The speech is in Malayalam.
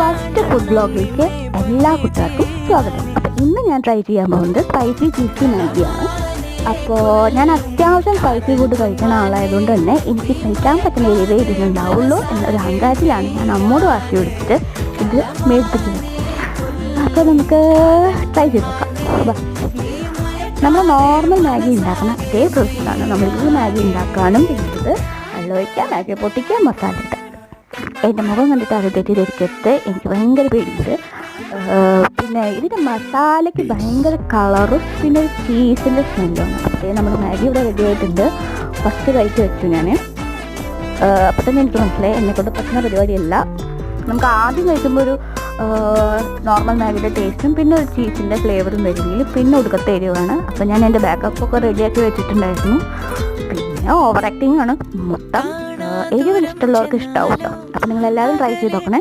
ഫസ്റ്റ് ഫുഡ് ബ്ലോഗിലേക്ക് എല്ലാ കുട്ടികൾക്കും സ്വാഗതം. അപ്പോൾ ഇന്ന് ഞാൻ ട്രൈ ചെയ്യാൻ പോകുന്നത് സ്പൈസി ചീസി മാഗിയാണ്. അപ്പോൾ ഞാൻ അത്യാവശ്യം സ്പൈസി ഫുഡ് കഴിക്കുന്ന ആളായതുകൊണ്ട് തന്നെ എനിക്ക് കഴിക്കാൻ പറ്റുന്ന ഏരിയ ഇതിനുണ്ടാവുള്ളൂ എന്നൊരു അഹങ്കാരത്തിലാണ് ഞാൻ അമ്മോട് വാശി കൊടുത്തിട്ട് ഇത് മേടിപ്പിച്ചത്. അപ്പോൾ നമുക്ക് ട്രൈ ചെയ്ത് നോക്കാം. നമ്മൾ നോർമൽ മാഗി ഉണ്ടാക്കുന്ന അതേ പ്രോസസ്സാണ് നമ്മൾ ഈ മാഗി ഉണ്ടാക്കാനും ചെയ്യുന്നത്. വെള്ളം ഒഴിക്കുക, മാഗി പൊട്ടിക്കുക, മസാല ഇട്ട്. എൻ്റെ മുഖം കണ്ടിട്ട് അത് തെറ്റിദ്ധരിക്കരുത്, എനിക്ക് ഭയങ്കര പേടിയുണ്ട്. പിന്നെ ഇതിൻ്റെ മസാലയ്ക്ക് ഭയങ്കര കളറും പിന്നെ ഒരു ചീസിൻ്റെ സ്മെല്ലുമാണ്. അപ്പോൾ നമ്മൾ മാഗി ഇവിടെ റെഡി ആയിട്ടുണ്ട്. ഫസ്റ്റ് കഴിച്ച് വെച്ചു ഞാൻ. അപ്പോൾ തന്നെ എനിക്ക് മനസ്സിലായി എന്നെക്കൊണ്ട് പറ്റുന്ന പരിപാടിയല്ല. നമുക്ക് ആദ്യം കഴിക്കുമ്പോൾ ഒരു നോർമൽ മാഗിയുടെ ടേസ്റ്റും പിന്നെ ഒരു ചീസിൻ്റെ ഫ്ലേവറും വരുമെങ്കിൽ പിന്നെ ഒടുക്കത്തെ എരിവാണ്. അപ്പോൾ ഞാൻ എൻ്റെ ബാക്കപ്പൊക്കെ റെഡിയാക്കി വെച്ചിട്ടുണ്ടായിരുന്നു. പിന്നെ ഓവർ ആക്ടിങ് ആണ് മൊത്തം. എരിവ് ഇഷ്ടമുള്ളവർക്ക് ഇഷ്ടമാവും കേട്ടോ. അപ്പോൾ നിങ്ങളെല്ലാവരും ട്രൈ ചെയ്ത് നോക്കണേ.